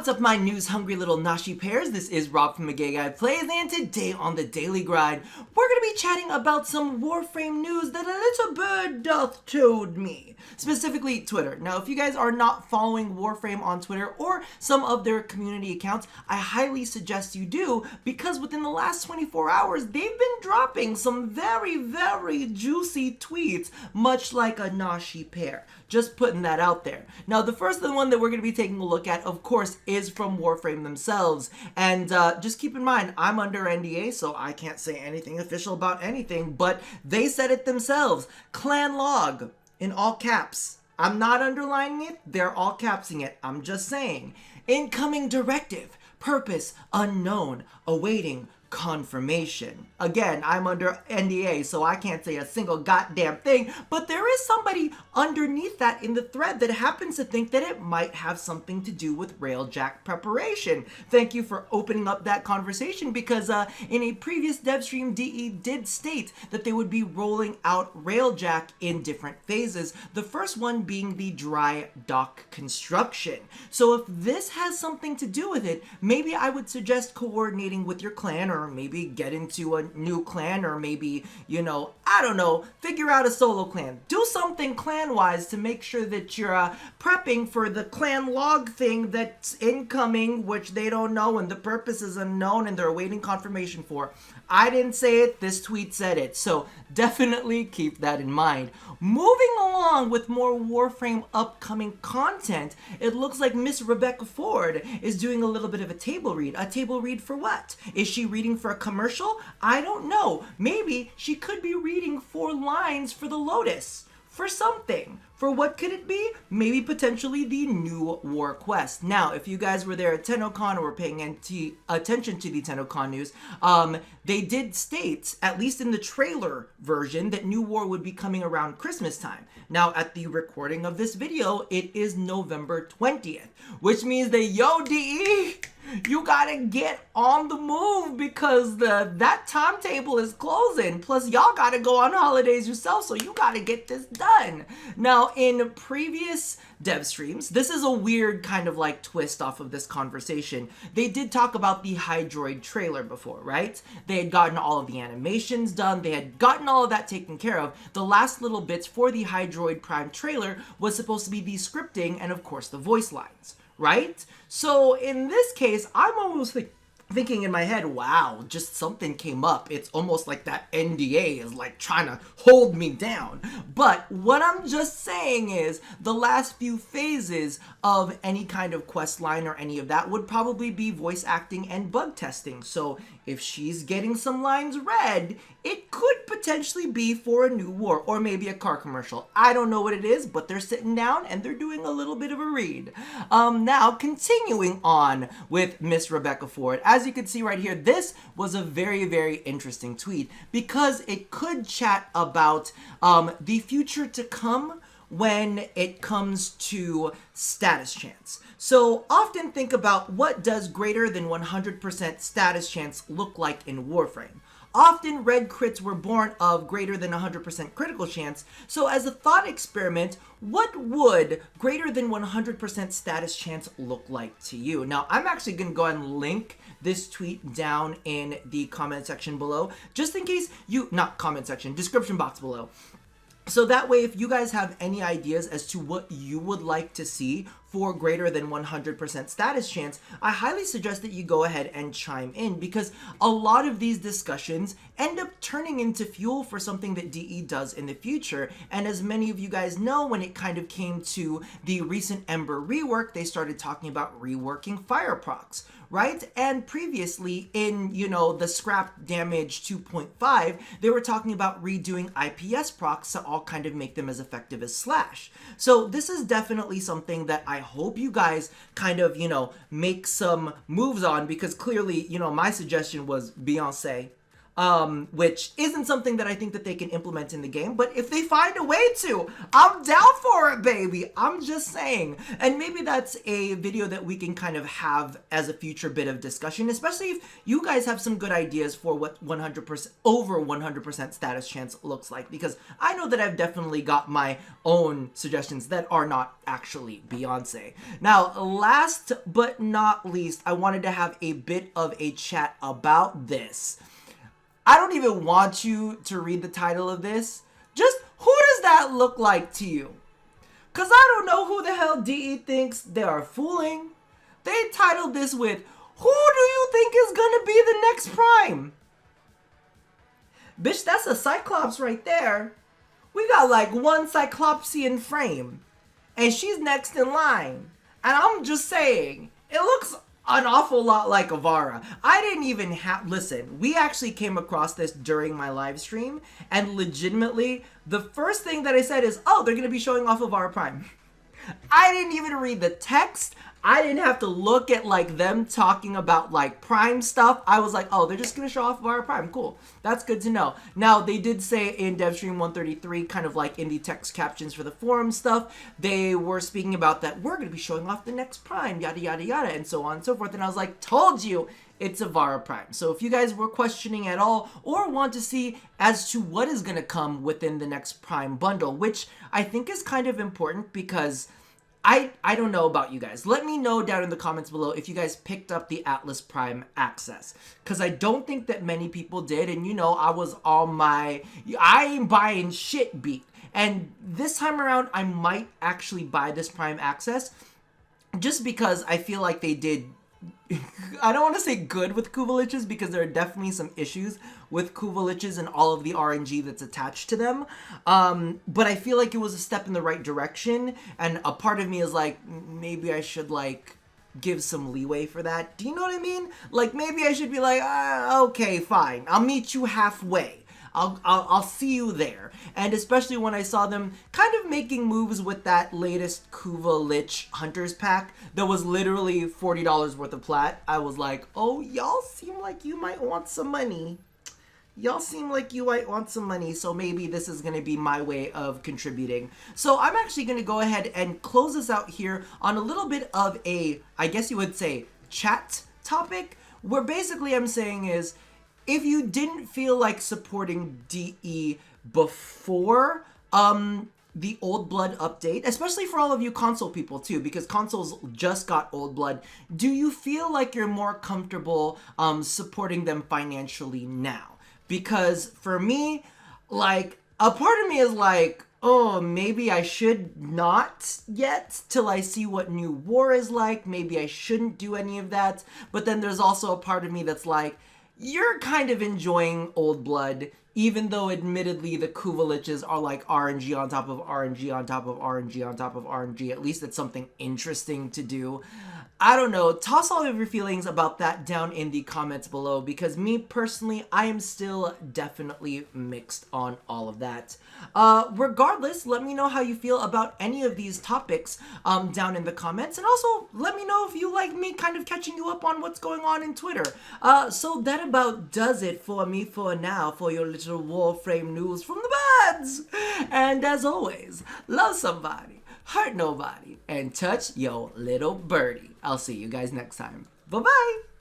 What's up, my news-hungry little nashi pairs? This is Rob from The Gay Guy Plays, and today on The Daily Grind, we're going to be chatting about some Warframe news that a little bird doth told me. Specifically, Twitter. Now, if you guys are not following Warframe on Twitter or some of their community accounts, I highly suggest you do, because within the last 24 hours, they've been dropping some very, very juicy tweets, much like a nashi pair. Just putting that out there. Now, the first one that we're going to be taking a look at, of course, is from Warframe themselves. And just keep in mind, I'm under NDA, so I can't say anything official about anything, but they said it themselves. Clan log, in all caps. I'm not underlining it, they're all capsing it. I'm just saying. Incoming directive, purpose unknown, awaiting confirmation. Again, I'm under NDA, so I can't say a single goddamn thing, but there is somebody underneath that in the thread that happens to think that it might have something to do with Railjack preparation. Thank you for opening up that conversation, because in a previous dev stream, DE did state that they would be rolling out Railjack in different phases, the first one being the dry dock construction. So if this has something to do with it, maybe I would suggest coordinating with your clan, or maybe get into a new clan, or maybe, you know, I don't know, figure out a solo clan. Do something clan-wise to make sure that you're prepping for the clan log thing that's incoming, which they don't know, and the purpose is unknown, and they're awaiting confirmation for. I didn't say it, this tweet said it, so definitely keep that in mind. Moving along with more Warframe upcoming content, it looks like Miss Rebecca Ford is doing a little bit of a table read. A table read for what? Is she reading for a commercial? I don't know. Maybe she could be reading 4 lines for the Lotus. For something. For what could it be? Maybe potentially the new war quest. Now, if you guys were there at TennoCon or were paying attention to the TennoCon news, they did state, at least in the trailer version, that new war would be coming around Christmas time. Now, at the recording of this video, it is November 20th, which means that, yo, DE, you gotta get on the move, because that timetable is closing. Plus, y'all gotta go on holidays yourself, so you gotta get this done. Now, in previous dev streams, this is a weird kind of like twist off of this conversation. They did talk about the Hydroid trailer before, right? They had gotten all of the animations done. They had gotten all of that taken care of. The last little bits for the Hydroid Prime trailer was supposed to be the scripting and, of course, the voice lines, right? So in this case, I'm almost thinking in my head, wow, just something came up. It's almost like that NDA is like trying to hold me down. But what I'm just saying is the last few phases of any kind of quest line or any of that would probably be voice acting and bug testing. So if she's getting some lines read, it could potentially be for a new war, or maybe a car commercial. I don't know what it is, but they're sitting down and they're doing a little bit of a read. Now, continuing on with Miss Rebecca Ford, as you can see right here, this was a very, very interesting tweet, because it could chat about the future to come when it comes to status chance. So often think about, what does greater than 100% status chance look like in Warframe? Often red crits were born of greater than 100% critical chance, so as a thought experiment, what would greater than 100% status chance look like to you? Now, I'm actually going to go ahead and link this tweet down in the comment section below, just in case you, not comment section, description box below. So that way, if you guys have any ideas as to what you would like to see for greater than 100% status chance, I highly suggest that you go ahead and chime in, because a lot of these discussions end up turning into fuel for something that DE does in the future. And as many of you guys know, when it kind of came to the recent Ember rework, they started talking about reworking fire procs, right? And previously in, you know, the scrap damage 2.5, they were talking about redoing IPS procs to all kind of make them as effective as Slash. So this is definitely something that I hope you guys kind of, you know, make some moves on, because clearly, you know, my suggestion was Beyonce. which isn't something that I think that they can implement in the game. But if they find a way to, I'm down for it, baby. I'm just saying. And maybe that's a video that we can kind of have as a future bit of discussion, especially if you guys have some good ideas for what 100% over 100% status chance looks like, because I know that I've definitely got my own suggestions that are not actually Beyonce. Now, last but not least, I wanted to have a bit of a chat about this. I don't even want you to read the title of this. Just, who does that look like to you? Because I don't know who the hell DE thinks they are fooling. They titled this with, who do you think is going to be the next Prime? Bitch, that's a Cyclops right there. We got like one Cyclopsian frame. And she's next in line. And I'm just saying, it looks an awful lot like Ivara. I didn't even have, listen, we actually came across this during my live stream, and legitimately, the first thing that I said is, oh, they're going to be showing off Ivara Prime. I didn't even read the text. I didn't have to look at like them talking about like Prime stuff. I was like, oh, they're just going to show off Ivara Prime. Cool. That's good to know. Now, they did say in DevStream 133, kind of like in the text captions for the forum stuff, they were speaking about that we're going to be showing off the next Prime, yada, yada, yada, and so on and so forth. And I was like, told you, it's Ivara Prime. So if you guys were questioning at all or want to see as to what is going to come within the next Prime bundle, which I think is kind of important because I don't know about you guys. Let me know down in the comments below if you guys picked up the Atlas Prime access. Because I don't think that many people did. And you know, I was on my, I ain't buying shit beat. And this time around, I might actually buy this Prime access. Just because I feel like they did, I don't want to say good with Kuvaliches, because there are definitely some issues with Kuvaliches and all of the RNG that's attached to them. But I feel like it was a step in the right direction, and a part of me is like, maybe I should like give some leeway for that. Do you know what I mean? Like maybe I should be like, okay, fine, I'll meet you halfway. I'll see you there. And especially when I saw them kind of making moves with that latest Kuvalich Hunters pack that was literally $40 worth of plat, I was like, oh, y'all seem like you might want some money. Y'all seem like you might want some money, so maybe this is going to be my way of contributing. So I'm actually going to go ahead and close this out here on a little bit of a, I guess you would say, chat topic, where basically I'm saying is, if you didn't feel like supporting DE before the Old Blood update, especially for all of you console people too, because consoles just got Old Blood, do you feel like you're more comfortable supporting them financially now? Because for me, like, a part of me is like, oh, maybe I should not yet till I see what New War is like. Maybe I shouldn't do any of that. But then there's also a part of me that's like, you're kind of enjoying Old Blood, even though admittedly the Kuvaliches are like RNG on top of RNG on top of RNG on top of RNG. At least it's something interesting to do. I don't know. Toss all of your feelings about that down in the comments below, because me personally, I am still definitely mixed on all of that. Regardless, let me know how you feel about any of these topics down in the comments, and also let me know if you like me kind of catching you up on what's going on in Twitter. So that about does it for me for now, for your little Warframe news from the buds. And as always, love somebody, hurt nobody, and touch your little birdie. I'll see you guys next time. Bye-bye.